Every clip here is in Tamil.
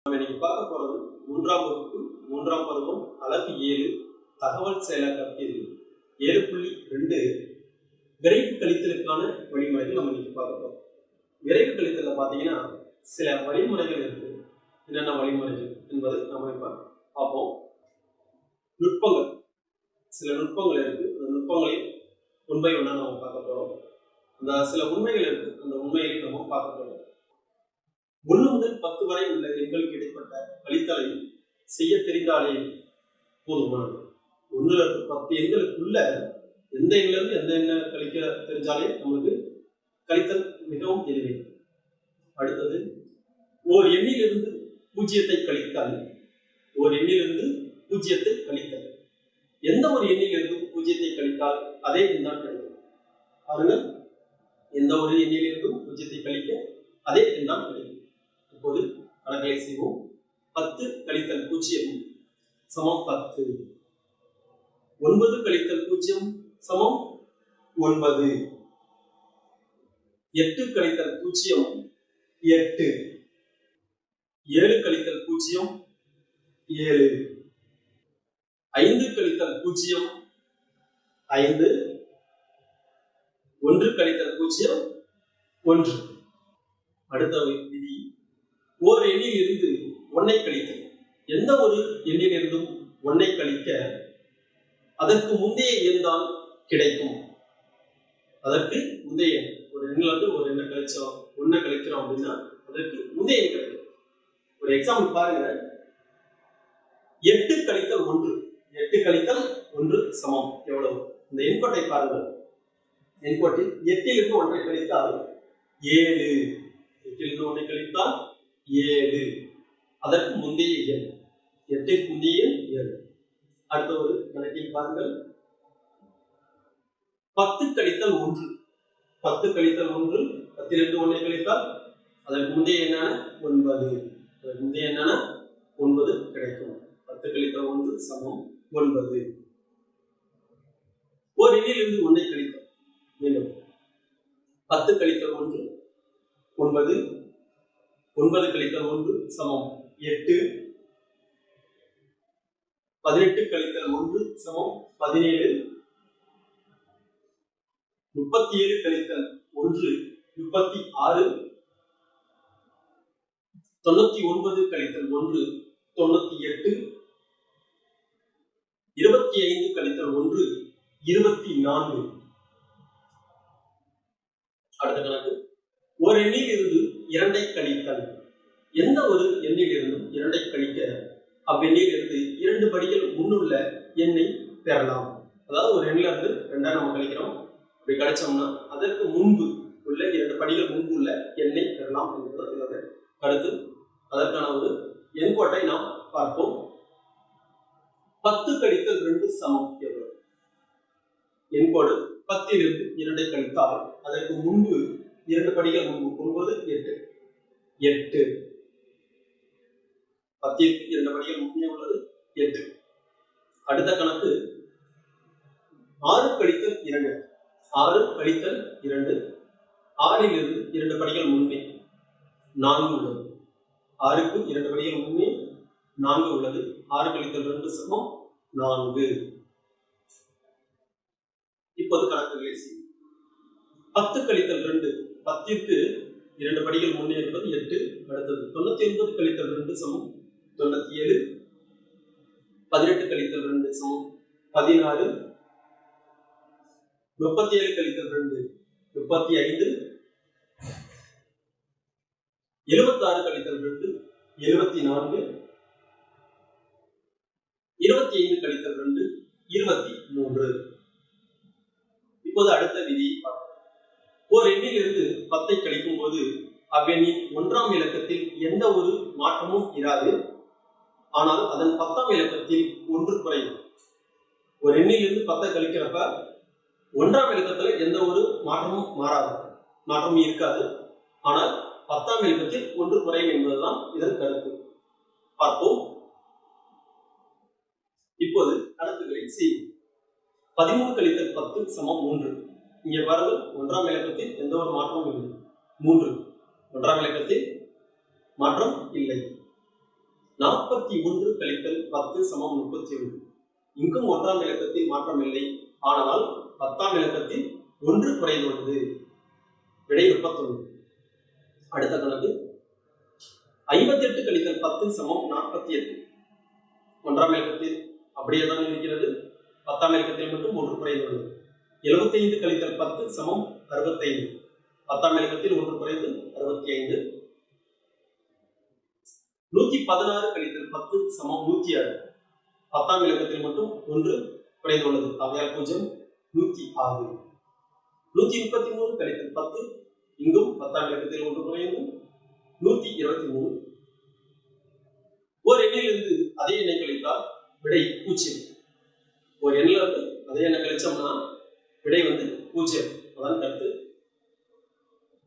நம்ம இன்னைக்கு பார்க்க போறது 3ஆம் வகுப்பு 3ஆம் பருவம் அலகு 7 தகவல் செயலாக்க தீர்வு 7.2 விரைவு கழித்தலுக்கான வழிமுறைகள் நம்ம இன்னைக்கு பார்க்க போறோம். விரைவு கழித்தல்ல பாத்தீங்கன்னா சில வழிமுறைகள் இருக்கு. என்னென்ன வழிமுறைகள் என்பதை நம்ம இப்ப பார்ப்போம். நுட்பங்கள், சில நுட்பங்கள் இருக்கு. அந்த நுட்பங்களை ஒன் பை ஒன்னா நம்ம பார்க்க போறோம். அந்த சில உண்மைகள் இருக்கு. அந்த உண்மைகளை நம்ம பார்க்க போறோம். 1 முதல் 10 வரை உள்ள எண்களுக்கு இடைப்பட்ட கழித்தலை செய்ய தெரிந்தாலே போதுமானது. 1 to 10 எண்களுக்குள்ள எந்த எண்ணில இருந்து எந்த எண்ணை கழிக்க தெரிஞ்சாலே நமக்கு கழித்தல் மிகவும் எளிமை. அடுத்தது, ஓர் எண்ணிலிருந்து பூஜ்ஜியத்தை கழித்தால், ஓர் எண்ணிலிருந்து பூஜ்ஜியத்தை கழித்தல், எந்த ஒரு எண்ணிலிருந்து பூஜ்ஜியத்தை கழித்தால் அதே எண் தான் கிடைக்கும். பாருங்க, எந்த ஒரு எண்ணிலிருந்தும் பூஜ்ஜியத்தை கழிக்க அதே எண் தான் கிடைக்கும். இப்போது கணக்கை செய்வோம். 10 கழித்தல் 0 சமம் 10. 9 கழித்தல் 0 சமம் 9. 8 கழித்தல் 0 8. 7 கழித்தல் 0 7. 5 கழித்தல் 0 5. 1 கழித்தல் 0 1. அடுத்த விதி, ஓர் எண்ணில் இருந்து 1 கழித்தல், எந்த ஒரு எண்ணிலிருந்தும் 1 கழிக்க அதற்கு முந்தைய எண் தான் கிடைக்கும். அதற்கு முந்தைய எண், ஒரு எண்ணில் இருந்து ஒரு எண்ணை கழிச்சோம், 1 கழிக்கிறோம் அப்படின்னா அதற்கு முந்தைய எண் கிடைக்கும். ஒரு எக்ஸாம்பிள் பாருங்க. 8 கழித்தல் 1 8 கழித்தல் 1 சமம் எவ்வளவு? இந்த எண்கோட்டை பாருங்கள். எண்கோட்டில் 8 இலிருந்து 1 கழித்தால் 7. 8 இலிருந்து 1 கழித்தால் 7. அதற்கு முந்தைய எண் 8 முந்தைய எண் 7. அடுத்த ஒரு கணக்கில் பாருங்கள். 10 கழித்தல் 1 10 கழித்தல் 1 10 இலிருந்து 1 கழித்தால் அதற்கு முந்தைய எண்ணான 9. அதற்கு முந்தைய எண்ணான 9 கிடைக்கும். 10 கழித்தல் 1 சமம் 9. ஒரு எண்ணிலிருந்து 1 கழித்தல், மீண்டும் 10 கழித்தல் 1 9. 9 கழித்தல் 1 சமம் 8. 18 கழித்தல் 1 சமம் 17. 37 கழித்தல் 1 36. 99 கழித்தல் 1 98. 25 கழித்தல் 1 24. அடுத்த கணக்கு, ஒரு எண்ணில் இருந்து 2 கழித்தல், எந்த ஒரு எண்ணில் இருந்தும் 2 கழிக்க அவ்வெண்ணில் இருந்து 2 படிகள் முன்னுள்ள எண்ணை பெறலாம். அதாவது ஒரு எண்ணில இருந்து 2 நம்ம கழிக்கிறோம், அப்படி கழிச்சோம்னா அதற்கு முன்பு உள்ள 2 படிகள் முன்பு உள்ள எண்ணை பெறலாம் என்பது இதோட கருத்து. அதற்கான ஒரு எண்கோட்டை நாம் பார்ப்போம். 10 கழித்தல் 2 சமம் எவ்வளவு? எண்கோடு 10 இலிருந்து 2 கழித்தால் அதற்கு முன்பு 2 படிகள் முன்பு 9 8 8. 10 2 படிகள் முன்னே உள்ளது 8. அடுத்த கணக்கு, 6 கழித்தல் 2 6 கழித்தல் 2 6 இலிருந்து 2 படிகள் முன்னே 4 உள்ளது. 6க்கு 2 படிகள் முன்னே 4 உள்ளது. 6 கழித்தல் 2 சமம் 4. இப்போது கணக்குகளை செய்யும். 10 கழித்தல் 2 10ற்கு 2 படிகள் முன்னே இருப்பது 8. அடுத்தது 99 கழித்தல் 2 சமம் 97. 18 கழித்தல் 2 சமம் 16. 37 கழித்தல் 2 35. 76 கழித்தல் 2 74. 25 கழித்தல் 2 23. இப்போது அடுத்த விதியை பார்ப்போம். ஒரு எண்ணில் இருந்து 10 கழிக்கும் போது அவ்வெண்ணின் 1ஆம் இலக்கத்தில் எந்த ஒரு மாற்றமும் இராது. ஆனால் அதன் 10ஆம் இலக்கத்தில் 1 குறையும். ஒரு எண்ணில் இருந்து 10 கழிக்கிறப்ப 1ஆம் இலக்கத்துல எந்த ஒரு மாற்றமும் மாற்றமும் இருக்காது. ஆனால் 10ஆம் இலக்கத்தில் 1 குறையும் என்பதுதான் இதன் கருத்து. பார்ப்போம். இப்போது கணக்குகளை செய்வோம். 13 கழித்தல் 10 சமம் 3. இங்கே பாருங்கள், 1ஆம் இலக்கத்தில் எந்த ஒரு மாற்றமும் இல்லை. 3 1ஆம் இலக்கத்தில் மாற்றம் இல்லை. 41 கழித்தல் 10 சமம் 31. இங்கும் 1ஆம் இலக்கத்தில் மாற்றமில்லை. ஆனால் 10ஆம் இலக்கத்தில் 1 குறைந்துள்ளது. விடை 31. அடுத்த கணக்கு 58 கழித்தல் 10 சமம் 48. 1ஆம் இலக்கத்தில் அப்படியே தான் இருக்கிறது. 10ஆம் இலக்கத்தில் மட்டும் 1 குறைந்துள்ளது. 75 கழித்தல் 10 சமம் 65. 10ஆம் இலக்கத்தில் 1 குறைந்து 65. 116 கழித்தல் 10 சமம் 106. 10ஆம் இலக்கத்தில் மட்டும் 1 குறைந்துள்ளது. ஆகையால் 0 106. 133 கழித்தல் 10 இங்கும் 10ஆம் இலக்கத்தில் 1 குறைந்து 123. ஒரு எண்ணிலிருந்து அதே எண்ணை கழித்தால் விடை 0. ஒரு எண்ணில் இருந்து அதே எண்ணை கழிச்சோம்னா விடை 0. அதான் கருத்து.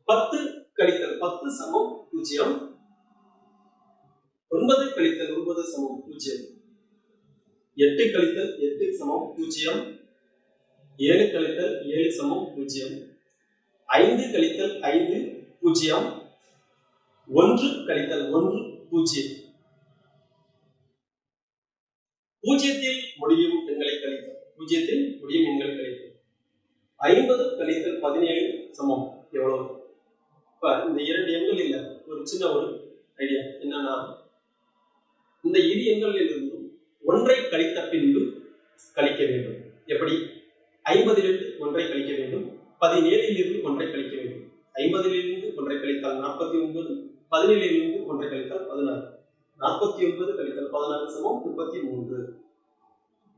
10 கழித்தல் 10 சமம் 0. 9 கழித்தல் 9 சமம் 0. 8 கழித்தல் 8 சமம் 0. 7 கழித்தல் 7 சமம் 0. 5 கழித்தல் 5 0. 1 கழித்தல் 1 0. பூஜ்ஜியத்தில் முடியும் எண்களை கழித்தல். 50 கழித்தல் 17 சமம் எவ்வளவு? இப்ப இந்த 2 எண்கள் இல்ல, ஒரு சின்ன ஒரு ஐடியா என்னன்னா, இந்த இரு எண்களில் இருந்து ஒன்றை கழித்த பின்பு கழிக்க வேண்டும். எப்படி? 50 ஒன்றை கழிக்க வேண்டும். 17 ஒன்றை கழிக்க வேண்டும். 50 ஒன்றை கழித்தால் 49. 17 ஒன்றை கழித்தால் 16. 49 கழித்தல் 16 சமம் 33.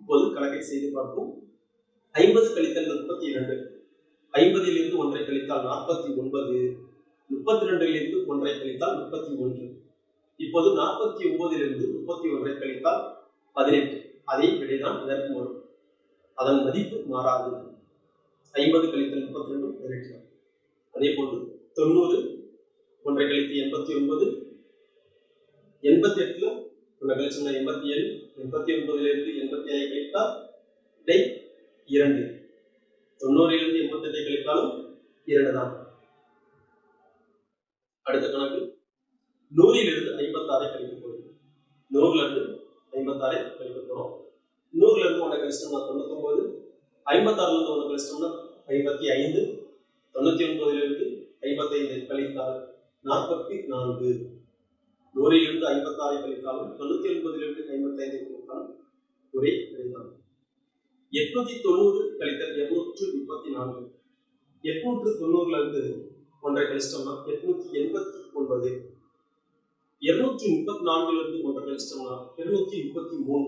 இப்போது கணக்கை செய்து பார்ப்போம். 50 கழித்தல் 32. 50 ஒன்றை கழித்தால் 49. 32 ஒன்றை கழித்தால் 31. இப்போது 49 31 கழித்தால் 18. அதே விடைதான் இதற்கு வரும். அதன் மதிப்பு மாறாது. 50 கழித்தல் 32 18. அதே போன்று 90 ஒன்றை கழித்து 89. 88 ஒன்றை கழிச்சோம்னா 87. 89 86 கழித்தால் விடை 2. 90 88 கழித்தாலும் 2 தான். அடுத்த கணக்கு 100 56 கழிக்க போகுது. 100 56 கழிக்க போறோம். 100 ஒன்றை கழிச்சோம்னா 99. 56 ஒன்றை கழிச்சோம்னா 55. 99 55 கழித்தால் 44. 100 56 கழித்தாலும் 99 55 கழித்தாலும் ஒரே விடைதான். 890 கழித்தல் 234. 890 ஒன்றை கழிச்சிட்டோம்னா 889. 234 ஒன்றை கழிச்சிட்டோம்னா 233.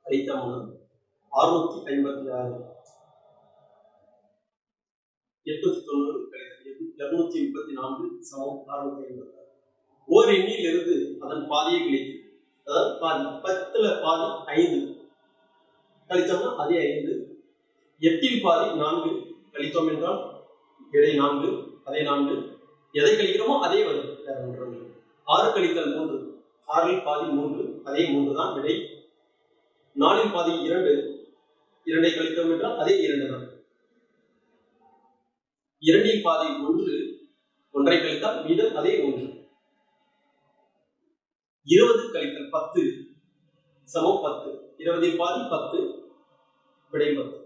கழித்தோம்னா 656. 890 கழித்தல் 234 சமம் 656. ஓர் எண்ணில் இருந்து அதன் பாதியை கழித்து, அதாவது பாதி 10ல் பாதி 5 கழித்தோம்னா அதே 5. 8ல் பாதி 4 கழித்தோம் என்றால் விடை 4. அதே 4. எதை கழிக்கிறோமோ அதே வரும். 6 கழித்தல் 3. 6ல் பாதி 3. அதே 3 தான் விடை. 4ல் பாதி 2. 2ஐ கழித்தோம் என்றால் அதே 2 தான். 2ல் பாதி 1. 1ஐ கழித்தால் மீதம் அதே 1. 20 கழித்தல் 10 சமம் 10. 20ல் பாதி 10. விடை 10.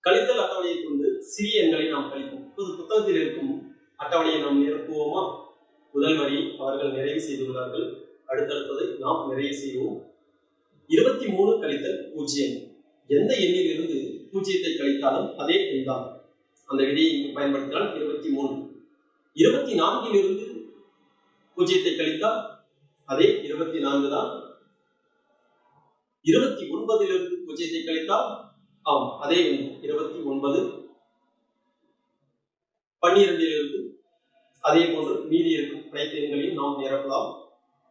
கழித்தல் அட்டவணையை கொண்டு சிறிய எண்களை நாம் கழிப்போம். புத்தகத்தில் இருக்கும் அட்டவணையை நாம் நிரப்புவோமா? முதல் வரி அவர்கள் நிறைவு செய்துள்ளார்கள். அடுத்தடுத்ததை நாம் நிறைவு செய்வோம். 23 கழித்தல் 0. எந்த எண்ணில் இருந்து 0ஐ கழித்தாலும் அதே எண் தான். அந்த விதியை பயன்படுத்தினால் 23. 24 0ஐ கழித்தால் அதே 24 தான். 29 0ஐ கழித்தால் அதே 29. 12 அதே போன்று மீதி இருக்கும் அனைத்து எண்களையும் நாம் நிரப்பலாம்.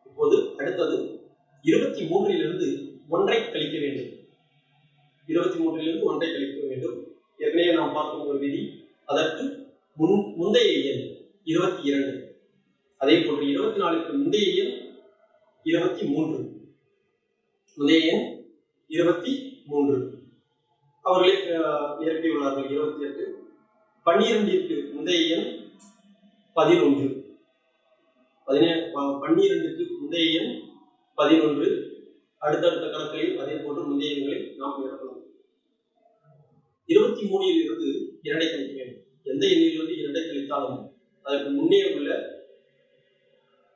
இப்போது அடுத்தது 23 ஒன்றை கழிக்க வேண்டும். 23 ஒன்றை கழிக்க வேண்டும். ஏற்கனவே நாம் பார்க்கும் ஒரு விதி. அதற்கு முந்தைய எண் 22. அதே போன்று 24க்கு முந்தைய எண் 23. முந்தைய எண் 23. அவர்களே நிரப்பியுள்ளார்கள் 28. 12ற்கு முந்தைய எண் 11. 12க்கு முந்தைய எண் 11. அடுத்தடுத்த கணக்குகளில் அதே போன்று முந்தைய எண்களை நாம் நிரப்பலாம். 23 இருந்து 2 கழிக்க வேண்டும். எந்த எண்ணிலிருந்து 2 கழித்தாலும் அதற்கு முன்னே உள்ள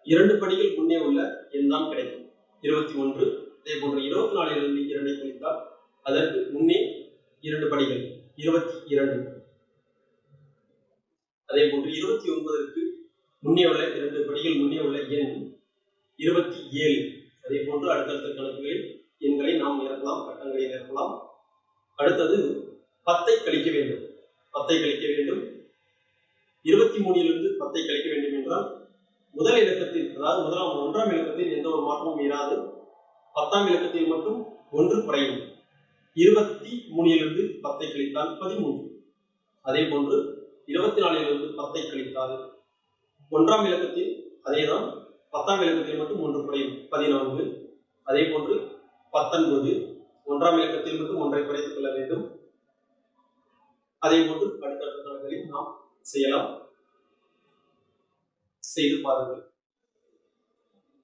2 படிகள் முன்னே உள்ள எண் தான் கிடைக்கும். 21. அதே போன்று 24 இருந்து 2 கழித்தால் அதற்கு முன்னே 2 படிகள் 22. அதே போன்று 29க்கு முன்னே உள்ள 2 படிகள் முன்னே உள்ள எண் 27. அதே போன்று அடுத்தடுத்த கணக்குகளில் எண்களை நாம் நிரப்பலாம், கட்டங்களை நிரப்பலாம். அடுத்தது 10 கழிக்க வேண்டும். 10 கழிக்க வேண்டும். 23 10 கழிக்க வேண்டும் என்றால் முதல் இலக்கத்தில், அதாவது ஒன்றாம் இலக்கத்தில் எந்த ஒரு மாற்றமும் இராது. 10ஆம் இலக்கத்தில் மட்டும் 1 குறையும். 23 10 கழித்தால் 13. அதே போன்று 24 10 கழித்தால் ஒன்றாம் இலக்கத்தில் அதேதான், 10ஆம் இலக்கத்தில் மட்டும் 1 குறையும், 14. அதே போன்று 19 ஒன்றாம் இலக்கத்தில் மட்டும் 1 குறைத்துக் கொள்ள வேண்டும். அதே போன்று அடுத்தடுத்த கணக்குகளில் நாம் செய்யலாம். செய்து பாருங்கள்.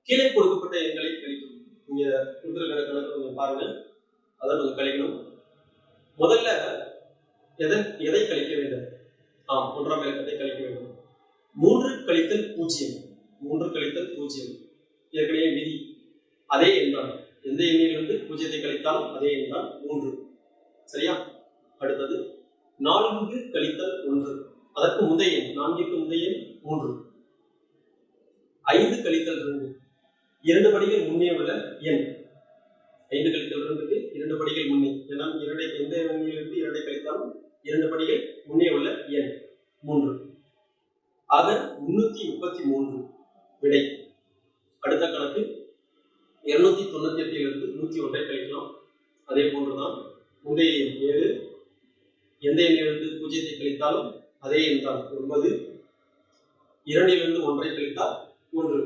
கீழே கொடுக்கப்பட்ட எண்களை கழிக்கும். இங்க கொடுத்திருக்கிற கணக்கு பாருங்க, அதை கொஞ்சம் கழிக்கணும். முதல்ல எதை கழிக்க வேண்டும்? ஒன்றாம் இலக்கத்தை கழிக்க வேண்டும். 3 கழித்தல் 0. 3 கழித்தல் 0 ஏற்கனவே விதி, அதே எண் தான். எந்த எண்ணிலிருந்து 0 கழித்தாலும் அதே எண் தான் 3. சரியா? அடுத்தது 4 கழித்தல் 1, அதற்கு முந்தைய எண், 4க்கு முந்தைய எண் 3. 5 கழித்தல் 2, 2 படிகள் முன்னே உள்ள எண். 5 கழித்தல் 2க்கு 2 படிகள் முன்னே, ஏன்னா எந்த எண்ணிலிருந்து 2 கழித்தாலும் 2 படிகள் முன்னே உள்ள எண் 3. ஆக 333 விடை. அடுத்த கணக்கு 298 101 கழிக்கலாம். அதே போன்றுதான் முந்தைய எண் 7, எந்த எண்ணிலிருந்து 0 கழித்தாலும் அதே எண் தான் 9. 2 1 கழித்தால் 1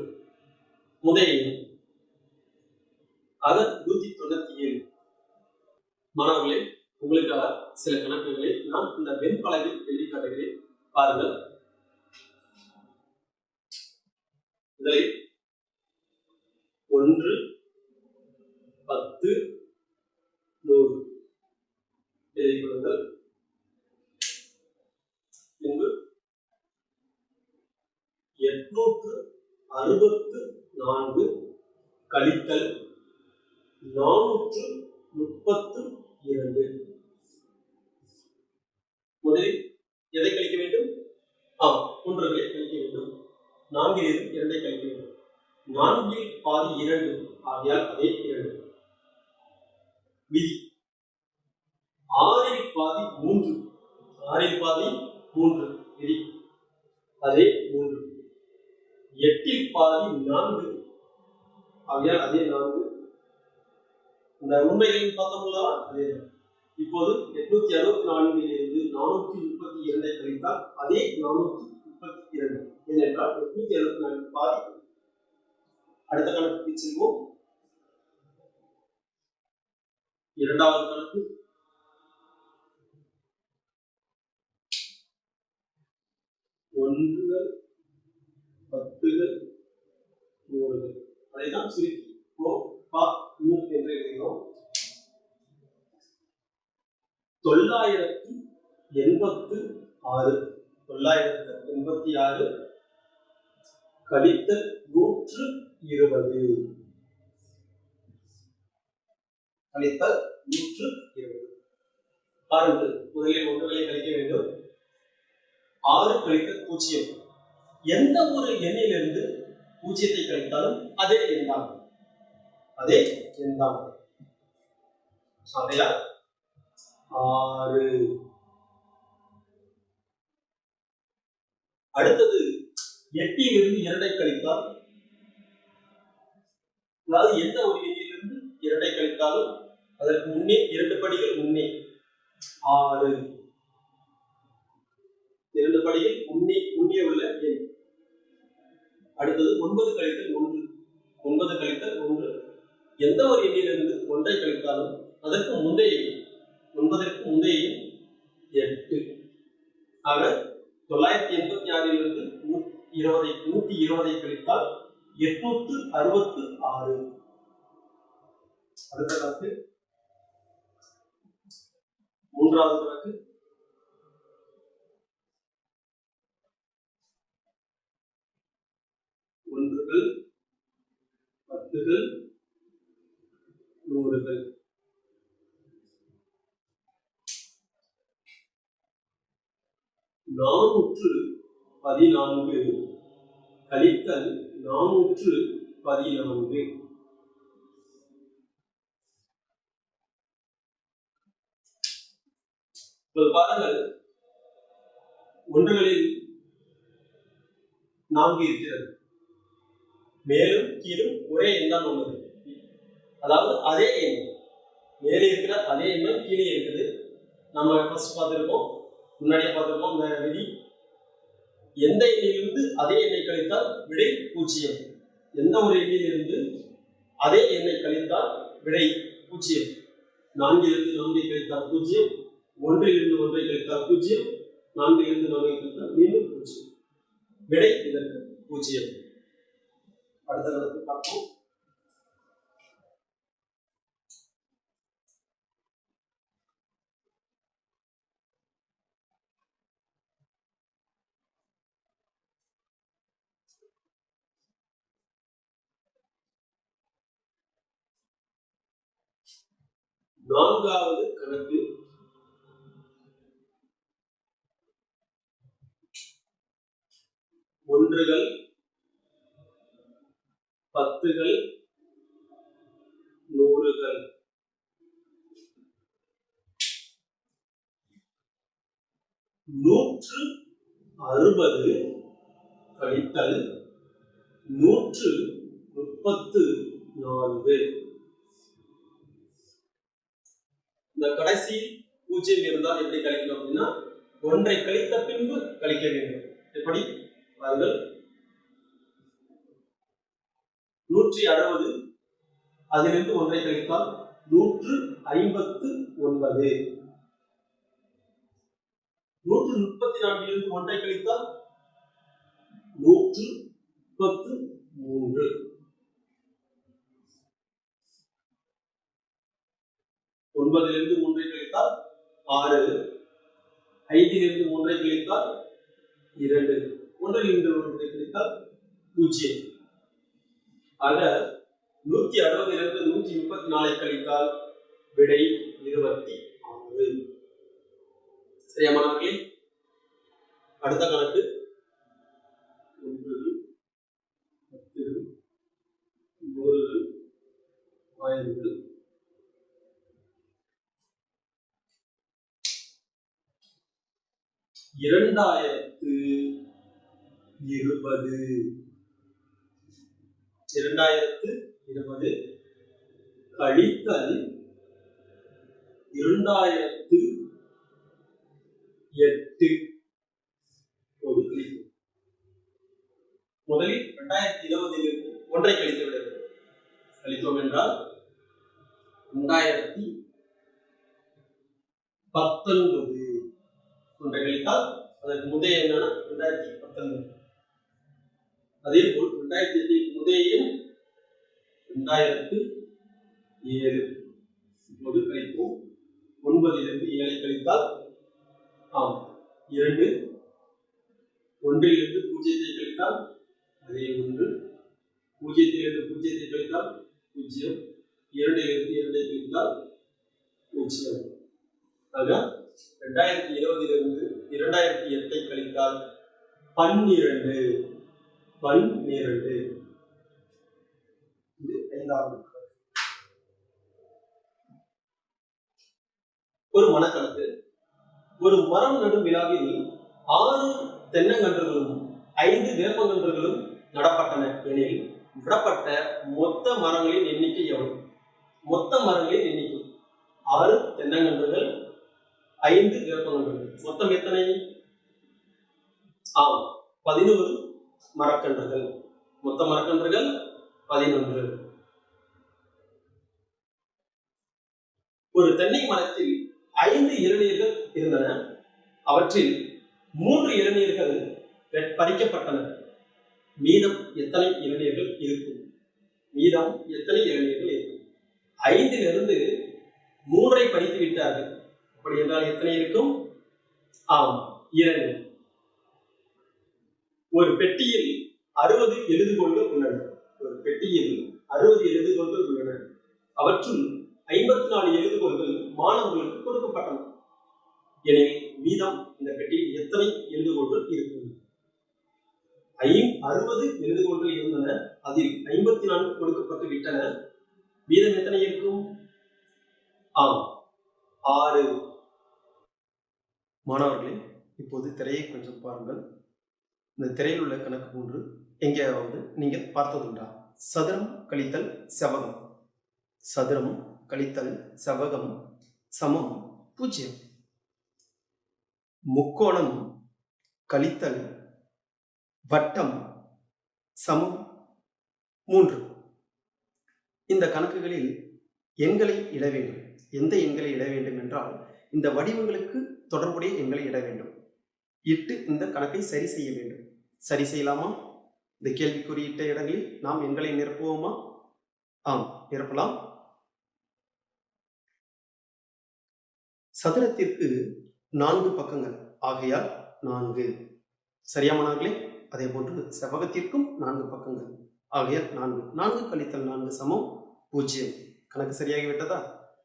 முந்தைய எண். ஆக 197. மாணவர்களே, உங்களுக்காக சில கணக்குகளை நான் இந்த வெண்பலகையில் எழுதி காட்டுகிறேன், பாருங்கள். இதில் 1, 10, 100 எழுதிக் கொள்ளுங்கள். பின்பு 864 கழித்தல் 432. முதலில் எதை கழிக்க வேண்டும்? ஒன்றுகளை கழிக்க வேண்டும். 4 2 கழிக்க வேண்டும். 4 பாதி 2 ஆகியால் அதே 2. விதி 6 பாதி 3, 6 பாதி 3 விதி, அதே 3. 8 பாதி 4 ஆகியால் அதே 4. இந்த உண்மைகளில் பார்த்தோம்னா அதே. இப்போது 864 இலிருந்து 432 கழித்தால் அதே 432. ஏனென்றால் 864 பாதி. அடுத்த கணக்கு செல்வோம். இரண்டாவது கணக்கு 1, 10, 100. அதைதான் சுருக்கி என்று எழுதுகிறோம். 986 கழித்தல் 120. கழித்தல் 120. பாருங்கள், முதலில் ஒன்றுகளை கழிக்க வேண்டும். 6 கழித்தல் 0, எந்த ஒரு எண்ணிலிருந்து 0 கழித்தாலும் அதே எண் தான், அதே எண் தான். ஆகையால் 6. அடுத்தது 8 இலிருந்து 2 கழித்தால், அதாவது எந்த ஒரு எண்ணிலிருந்து 2 கழித்தாலும் அதற்கு முன்னே 2 படிகள் முன்னே 6. 2 படிகள் முன்னே உள்ள எண். அடுத்தது 9 கழித்தல் 1. 9 கழித்தல் 1, எந்த ஒரு எண்ணிலிருந்து 1 கழித்தாலும் அதற்கு முந்தைய எண், 9ற்கு முந்தைய எண் 8. ஆக 986 இலிருந்து 120 கழித்தால் 866. அடுத்த கணக்கு மூன்றாவது கணக்கு. ஒன்றுகள், பத்துகள், நூறுகள். நானூற்று 14 கழித்தல் 414. பாருங்கள், ஒன்றுகளில் 4 இருக்கிறது, மேலும் கீழும் ஒரே எண் தான் உள்ளது. அதாவது அதே எண், மேலே இருக்கிற அதே எண்ணம் கீழே இருக்குது. நம்ம ஃபர்ஸ்ட் பார்த்துருக்கோம், முன்னாடியே பார்த்துருக்கோம் இந்த விதி. எந்த எண்ணிலிருந்து அதே எண்ணை கழித்தால் விடை 0. எந்த ஒரு எண்ணிலிருந்து அதே எண்ணை கழித்தால் விடை 0. 4 இலிருந்து 4 கழித்தால் 0, 1 இலிருந்து 1 கழித்தால் 0, 4 இலிருந்து 4 கழித்தால் மீண்டும் 0. விடை இதற்கு 0. அடுத்த கணக்கு பார்ப்போம். நான்காவது கணக்கு. ஒன்றுகள், பத்துகள், நூறுகள். நூற்று 60 கழித்தல் 134. இந்த கடைசி 0 இருந்தால் எப்படி கழிக்கணும் அப்படின்னா, ஒன்றை கழித்த பின்பு கழிக்க வேண்டும். எப்படி பாருங்கள், 160 அதிலிருந்து ஒன்றை கழித்தால் 159. 134 ஒன்றை கழித்தால் 133. 9 3 கழித்தால் 6, 5 3 கழித்தால் 2, 1 1 கழித்தால் 0. ஆக 160 134 கழித்தால் விடை 26. சரியா மாணவர்களே? அடுத்த கணக்கு. 1, 10, 100, 1000. இரண்டாயிரத்து 20 கழித்தல் 2008 முதலில் 2020 ஒன்றை கழித்து விட வேண்டும். கழித்தோம் என்றால் 2019 ஒன்றை கழித்தால் அதற்கு முந்தைய என்னன்னா 2019. அதே போல் 2008 முந்தைய 2007. இப்போது கழிப்போம். 9 7 கழித்தால் 2, 1 0 கழித்தால் அதே 1, 0 0 கழித்தால் 0, 2 கழித்தால் 0. ஆக 2020 2008 கழித்தால் 12. இது 5வது. ஒரு மனக்கணக்கு. ஒரு மரம் நடும் விழாவில் 6 தென்னங்கன்றுகளும் 5 வேப்பங்கன்றுகளும் நடப்பட்டன எனில் விடப்பட்ட மொத்த மரங்களின் எண்ணிக்கை எவ்வளவு? மொத்த மரங்களின் எண்ணிக்கை 6 தென்னங்கன்றுகள், 5 வேப்பங்கன்றுகள். மொத்தம் எத்தனை? 11 மரக்கன்றுகள். மொத்த மரக்கன்றுகள் 11. ஒரு தென்னை மரத்தில் 5 இளநீர்கள் இருந்தன. அவற்றில் 3 இளநீர்கள் பறிக்கப்பட்டன. மீதம் எத்தனை இளைஞர்கள் இருக்கும்? மீதம் எத்தனை இளைஞர்கள் இருக்கும்? 5லிருந்து 3ஐ படித்து விட்டார்கள். அப்படி என்றால் எத்தனை இருக்கும்? ஆம், 2. ஒரு பெட்டியில் 60 எழுதுகோள்கள் உள்ளன. ஒரு பெட்டியில் 60 எழுதுகோள்கள் உள்ளன. அவற்றுள் 54 எழுதுகோள்கள் மாணவர்களுக்கு கொடுக்கப்பட்டன. எனில் மீதம் இந்த பெட்டியில் எத்தனை எழுதுகோள்கள் இருக்கும்? 60 எழுதுகோள்கள் இருந்தன, அதில் 54 கொடுக்கப்பட்டு விட்டன. மீதம் எத்தனை இருக்கும்? ஆம், 6. மாணவர்களே, இப்போது திரையை கொஞ்சம் பாருங்கள். இந்த திரையில் உள்ள கணக்கு 3 எங்கேயாவது நீங்கள் பார்த்ததுண்டா? சதுரம் கழித்தல் செவ்வகம். சதுரம் கழித்தல் செவ்வகம் சமம் 0. முக்கோணம் கழித்தல் வட்டம் சமம் 3. இந்த கணக்குகளில் எண்களை இட வேண்டும். எந்த எண்களை இட வேண்டும் என்றால் இந்த வடிவங்களுக்கு தொடர்புடைய எண்களை இட வேண்டும். இட்டு இந்த கணக்கை சரி செய்ய வேண்டும். சரி செய்யலாமா? இந்த கேள்விக்குறியிட்ட இடங்களில் நாம் எண்களை நிரப்புவோமா? ஆம், நிரப்பலாம். சதுரத்திற்கு 4 பக்கங்கள் ஆகையால் 4. சரியா மாணவர்களே? அதே போன்று செவ்வகத்திற்கும் 4 பக்கங்கள் ஆகையால் 4. 4 கழித்தல் 4 சமம் 0. கணக்கு சரியாகிவிட்டதா?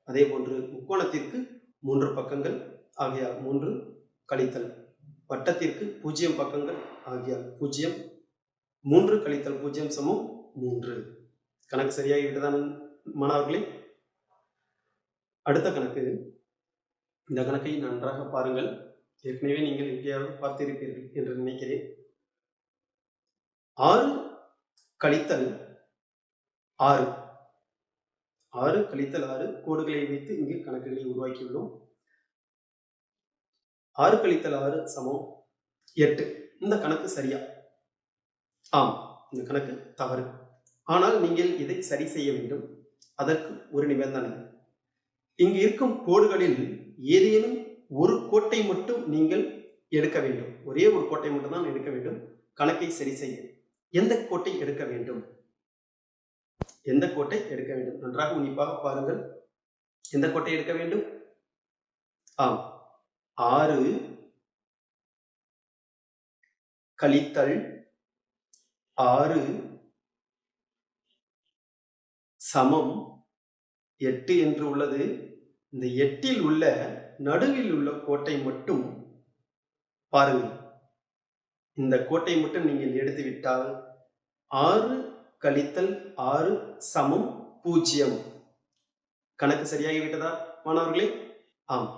அதே போன்று முக்கோணத்திற்கு 3 பக்கங்கள் ஆகையால் 3 கழித்தல் வட்டத்திற்கு 0 பக்கங்கள் ஆகியால் 0. 3 கழித்தல் 0 சமம் 3. கணக்கு சரியாகிவிட்டதா மாணவர்களே? அடுத்த கணக்கு. இந்த கணக்கை நன்றாக பாருங்கள். ஏற்கனவே நீங்கள் எங்கேயாவது பார்த்திருப்பீர்கள் என்று நினைக்கிறேன். 6 கழித்தல் 6. 6 கழித்தல் 6 கோடுகளை வைத்து இங்கு கணக்குகளை உருவாக்கியுள்ளோம். 6 கழித்தல் 6 சமம் 8. இந்த கணக்கு சரியா? ஆம், இந்த கணக்கு தவறு. ஆனால் நீங்கள் இதை சரி செய்ய வேண்டும். அதற்கு ஒரு நிபந்தனை. இங்கு இருக்கும் கோடுகளில் ஏதேனும் ஒரு கோட்டை மட்டும் நீங்கள் எடுக்க வேண்டும். ஒரே ஒரு கோட்டை மட்டும் தான் எடுக்க வேண்டும் கணக்கை சரி செய்ய. எந்த கோட்டை எடுக்க வேண்டும்? எந்த கோட்டை எடுக்க வேண்டும்? நன்றாக உன்னிப்பாக பாருங்கள். எந்த கோட்டை எடுக்க வேண்டும்? ஆம், 6 கழித்தல் 6 சமம் 8 என்று உள்ளது. இந்த 8இல் உள்ள நடுவில் உள்ள கோட்டை மட்டும் பாருங்கள். இந்த கோட்டை மட்டும் நீங்கள் எடுத்துவிட்டால் 6 கழித்தல் 6 சமம் 0. கணக்கு சரியாகிவிட்டதா மாணவர்களே? ஆம்.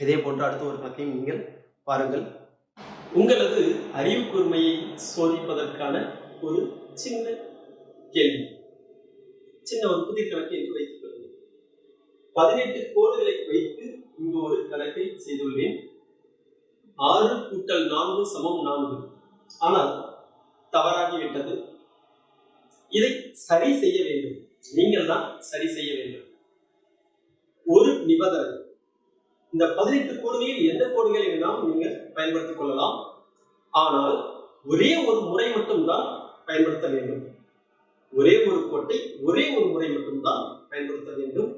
இதே போன்று அடுத்த ஒரு கணக்கையும் நீங்கள் பாருங்கள். உங்களது அறிவு கூர்மையை சோதிப்பதற்கான ஒரு சின்ன கேள்வி. சின்ன ஒரு புதிய கணக்கு என்று வைத்துக் கொள்ளுங்கள். 18 கோடுகளை வைத்து இங்கு ஒரு கணக்கை செய்துள்ளேன். 6 கூட்டல் 4 சமம் 4. ஆனால் தவறாகிவிட்டது. இதை சரி செய்ய வேண்டும். நீங்கள் தான் சரி செய்ய வேண்டும். ஒரு நிபந்தனை. இந்த 18 கோடுகளில் எந்த கோடுகளை வேணாலும் நீங்கள் பயன்படுத்திக் கொள்ளலாம். ஆனால் ஒரே ஒரு முறை மட்டும்தான் பயன்படுத்த வேண்டும். ஒரே ஒரு கோட்டை ஒரே ஒரு முறை மட்டும்தான் பயன்படுத்த வேண்டும்.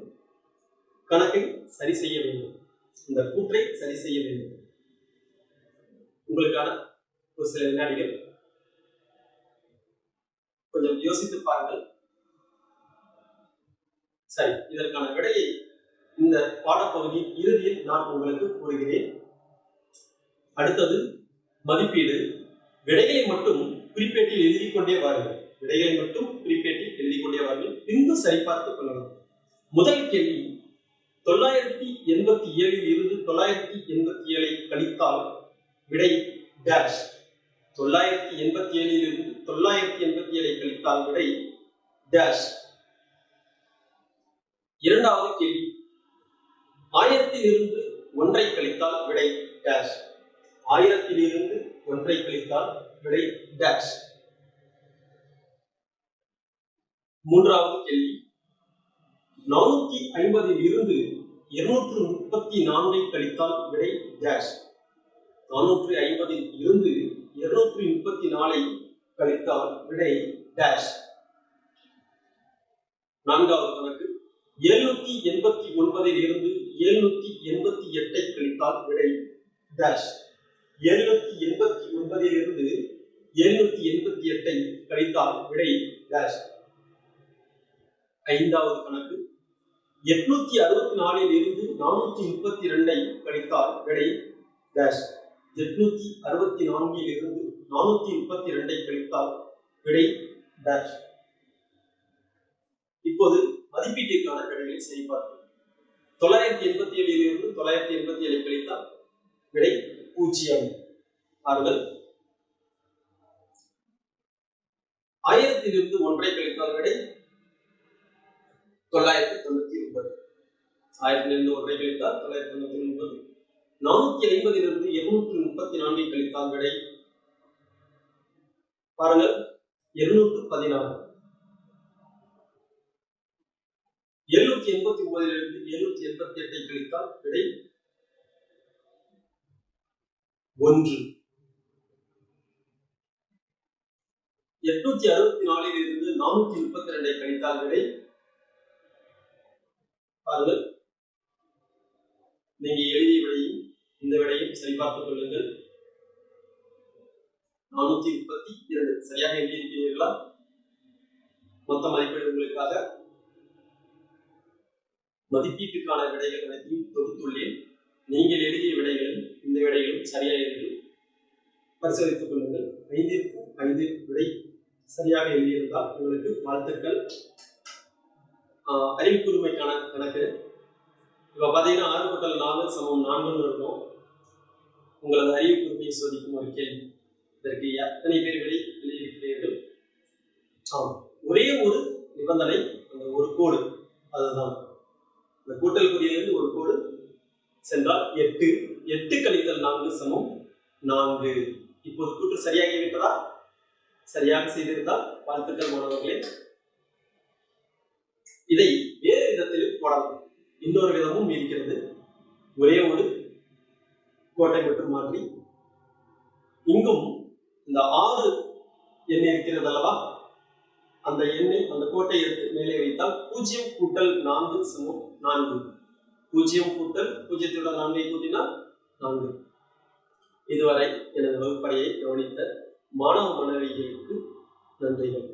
கணக்கை சரி செய்ய வேண்டும். இந்த கூற்றை சரி செய்ய வேண்டும். உங்களுக்கான ஒரு சில வினாடிகள். கொஞ்சம் யோசித்து பாருங்கள். சரி, இதற்கான விடையை இந்த பாடப்பகுதி இறுதியில் நான் உங்களுக்கு கூறுகிறேன். அடுத்தது மதிப்பீடு. விடைகளை மட்டும் குறிப்பேட்டில் எழுதி கொண்டே வாருங்கள். விடைகளை மட்டும் குறிப்பேட்டில் எழுதி கொண்டே வாருங்கள். பின்பு சரிபார்த்துக் கொள்ளலாம். முதல் கேள்வி, 987 இருந்து 987 கழித்தால் விடை டேஷ். 987 இருந்து 987 கழித்தால் விடை டேஷ். இரண்டாவது கேள்வி, 1000 இருந்து 1 கழித்தால் விடை டேஷ். 1000 இருந்து 1 கழித்தால் விடை டேஷ். மூன்றாவது கேள்வி, 450 இருந்து 234 கழித்தால் விடை டேஷ். 450 இருந்து 234 கழித்தால் விடை டேஷ். நான்காவது கணக்கு 789 இருந்து 788 கழித்தால் விடை டேஷ். 789 இருந்து 788 கழித்தால் விடை டேஷ். ஐந்தாவது கணக்கு 864 இருந்து 432 கழித்தால் விடை டேஷ். 864 இருந்து 432 கழித்தால் விடை டேஷ். இப்போது மதிப்பீட்டிற்கான விடைகளை சரிபார்ப்போம். 987 இருந்து 987 கழித்தால் விடை 0. பாருங்கள். 1000 இருந்து 1 கழித்தால் விடை 999. 1000 இருந்து 1 கழித்தால் 999. 450 இருந்து 234 கழித்தால் விடை பாருங்கள் 216. 789 இருந்து 788 கழித்தால் விடை 1. 864 இருந்து 432 கழித்தால் விடை பாருங்கள். நீங்க எழுதிய விடையும் இந்த விடையும் சரிபார்த்துக் கொள்ளுங்கள். 432 சரியாக எழுதியிருக்கிறீர்களா? மொத்த மதிப்பீடு உங்களுக்காக மதிப்பீட்டுக்கான விடைகள் அனைத்தையும் தொகுத்துள்ளேன். நீங்கள் எழுதிய விடைகளும் இந்த விடைகளும் சரியாக எழுதி பரிசோதித்துக் கொள்ளுங்கள். 5 விடை சரியாக எழுதியிருந்தால் உங்களுக்கு வாழ்த்துக்கள். அறிவுக்கூர்மைக்கான கணக்கு இப்போ பார்த்தீங்கன்னா 6 + 4 = 4 இருக்கும். உங்களது அறிவுக்கூர்மையை சோதிக்கும் ஒரு கேள்வி. இதற்கு எத்தனை பேர் விடை எழுதியிருக்கிறீர்கள்? ஒரே ஒரு நிபந்தனை, அந்த ஒரு கோடு, அதுதான் இந்த கூட்டல் குறியிலிருந்து ஒரு கோடு சென்றால் 8. 8 கழித்தல் 4 = 4. இப்போது கூற்று சரியாகிவிட்டதா? சரியாக செய்திருந்தால் வாழ்த்துக்கள் மாணவர்களே. இதை வேறு விதத்தில் போடலாம். இன்னொரு விதமும் இருக்கிறது. ஒரே ஒரு கோட்டை மட்டும் மாற்றி இங்கும் இந்த 6 எண் இருக்கிறது அல்லவா, அந்த எண்ணை அந்த கோட்டை எடுத்து மேலே வைத்தால் 0 கூட்டல் 4 = 4. 0 கூட்டல் 0 4 கூட்டினால் 4. இதுவரை எனது வகுப்பறையை கவனித்த மாணவ மாணவிகளுக்கு நன்றிகள்.